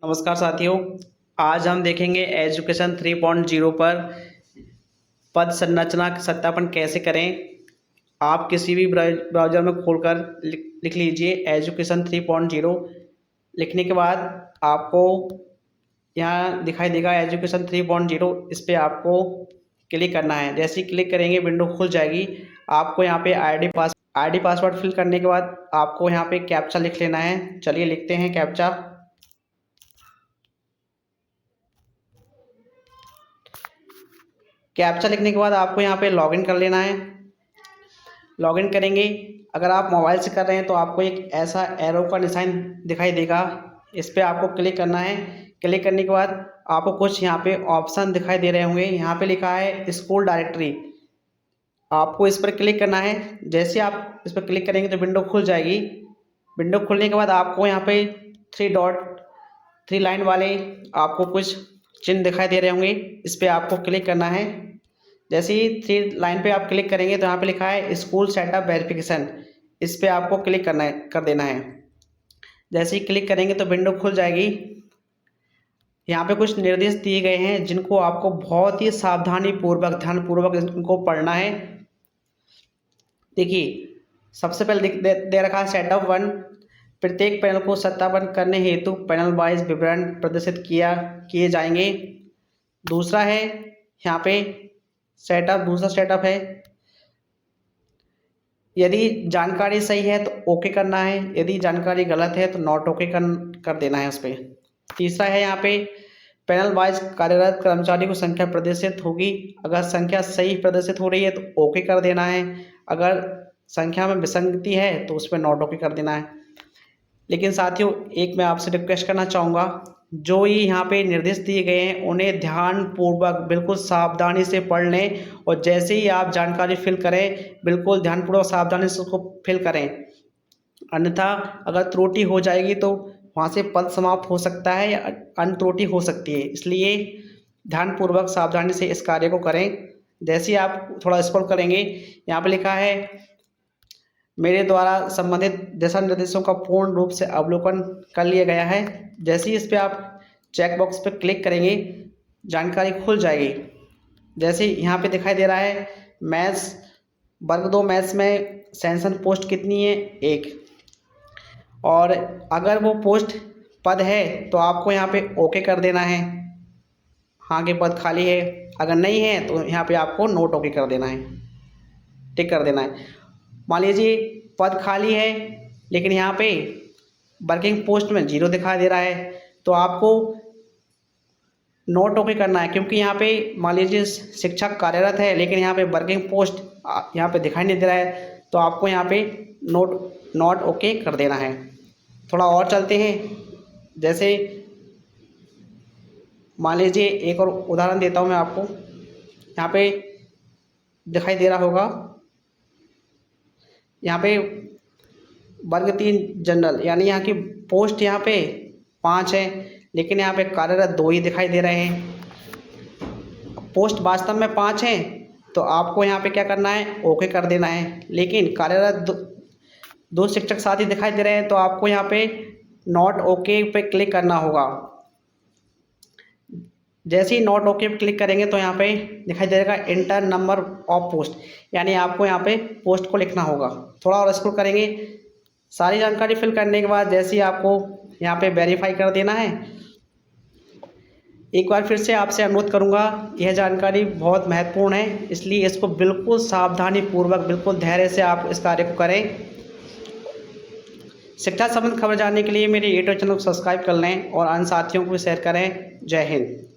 नमस्कार साथियों। आज हम देखेंगे एजुकेशन 3.0 पर पद संरचना सत्यापन कैसे करें। आप किसी भी ब्राउज़र में खोलकर लिख लीजिए एजुकेशन 3.0। लिखने के बाद आपको यहाँ दिखाई देगा एजुकेशन 3.0। इस पर आपको क्लिक करना है। जैसे ही क्लिक करेंगे विंडो खुल जाएगी। आपको यहाँ पे आईडी पासवर्ड फिल करने के बाद आपको यहाँ पे कैप्चा लिख लेना है। चलिए लिखते हैं कैप्चा। कैप्चा लिखने के बाद आपको यहाँ पे लॉगिन कर लेना है। लॉगिन करेंगे, अगर आप मोबाइल से कर रहे हैं तो आपको एक ऐसा एरो का निशान दिखाई देगा। इस पर आपको क्लिक करना है। क्लिक करने के बाद आपको कुछ यहाँ पे ऑप्शन दिखाई दे रहे होंगे। यहाँ पे लिखा है स्कूल डायरेक्टरी, आपको इस पर क्लिक करना है। जैसे आप इस पर क्लिक करेंगे तो विंडो खुल जाएगी। विंडो खुलने के बाद आपको यहाँ पे 3 लाइन वाले आपको कुछ चिन्ह दिखाई दे रहे होंगे। इस पर आपको क्लिक करना है। जैसे ही 3 लाइन पे आप क्लिक करेंगे तो यहाँ पे लिखा है स्कूल सेटअप वेरिफिकेशन, इस पर आपको क्लिक कर देना है। जैसे ही क्लिक करेंगे तो विंडो खुल जाएगी। यहाँ पे कुछ निर्देश दिए गए हैं जिनको आपको बहुत ही सावधानी पूर्वक ध्यानपूर्वक इनको पढ़ना है। देखिए, सबसे पहले दे रखा है सेटअप 1, प्रत्येक पैनल को सत्यापन करने हेतु पैनल वाइज विवरण प्रदर्शित किए जाएंगे। दूसरा है यहाँ पे दूसरा सेटअप है, यदि जानकारी सही है तो ओके करना है, यदि जानकारी गलत है तो नॉट ओके कर देना है उस पर। तीसरा है यहाँ पे पैनल वाइज कार्यरत कर्मचारी को संख्या प्रदर्शित होगी, अगर संख्या सही प्रदर्शित हो रही है तो ओके कर देना है, अगर संख्या में विसंगति है तो उस पर नॉट ओके कर देना है। लेकिन साथियों, एक मैं आपसे रिक्वेस्ट करना चाहूँगा, जो ये यहाँ पे निर्देश दिए गए हैं उन्हें ध्यानपूर्वक बिल्कुल सावधानी से पढ़ लें, और जैसे ही आप जानकारी फिल करें बिल्कुल ध्यानपूर्वक सावधानी से उसको फिल करें। अन्यथा अगर त्रुटि हो जाएगी तो वहाँ से पद समाप्त हो सकता है या अन्य त्रुटि हो सकती है। इसलिए ध्यानपूर्वक सावधानी से इस कार्य को करें। जैसे ही आप थोड़ा स्क्रॉल करेंगे, यहाँ पे लिखा है मेरे द्वारा संबंधित दिशा निर्देशों का पूर्ण रूप से अवलोकन कर लिया गया है। जैसे ही इस पर आप चेक बॉक्स पर क्लिक करेंगे जानकारी खुल जाएगी। जैसे यहाँ पे दिखाई दे रहा है मैथ्स वर्ग 2 मैथ्स में सेंशन पोस्ट कितनी है, 1, और अगर वो पोस्ट पद है तो आपको यहाँ पे ओके कर देना है, हाँ के पद खाली है। अगर नहीं है तो यहाँ पे आपको नोट ओके कर देना है, टिक कर देना है। मान लीजिए पद खाली है लेकिन यहाँ पे वर्किंग पोस्ट में 0 दिखाई दे रहा है तो आपको नोट ओके करना है, क्योंकि यहाँ पे मान लीजिए शिक्षक कार्यरत है लेकिन यहाँ पे वर्किंग पोस्ट यहाँ पे दिखाई नहीं दे रहा है तो आपको यहाँ पे नॉट ओके कर देना है। थोड़ा और चलते हैं। जैसे मान लीजिए एक और उदाहरण देता हूँ मैं आपको। यहाँ पे दिखाई दे रहा होगा, यहाँ पे वर्ग 3 जनरल, यानी यहाँ की पोस्ट यहाँ पे 5 है लेकिन यहाँ पे कार्यरत 2 ही दिखाई दे रहे हैं। पोस्ट वास्तव में 5 हैं तो आपको यहाँ पे क्या करना है, ओके कर देना है। लेकिन कार्यरत 2 शिक्षक साथ ही दिखाई दे रहे हैं तो आपको यहाँ पे नॉट ओके पे क्लिक करना होगा। जैसे ही नॉट ओके पे क्लिक करेंगे तो यहाँ पे दिखाई देगा इंटर नंबर ऑफ पोस्ट, यानी आपको यहाँ पे पोस्ट को लिखना होगा। थोड़ा और स्क्रॉल करेंगे, सारी जानकारी फिल करने के बाद जैसे ही आपको यहाँ पे वेरीफाई कर देना है। एक बार फिर से आपसे अनुरोध करूँगा, यह जानकारी बहुत महत्वपूर्ण है, इसलिए इसको बिल्कुल सावधानी पूर्वक बिल्कुल धैर्य से आप इस कार्य को करें। शिक्षा संबंधित खबर जानने के लिए मेरे यूट्यूब चैनल को सब्सक्राइब कर लें और अन्य साथियों को भी शेयर करें। जय हिंद।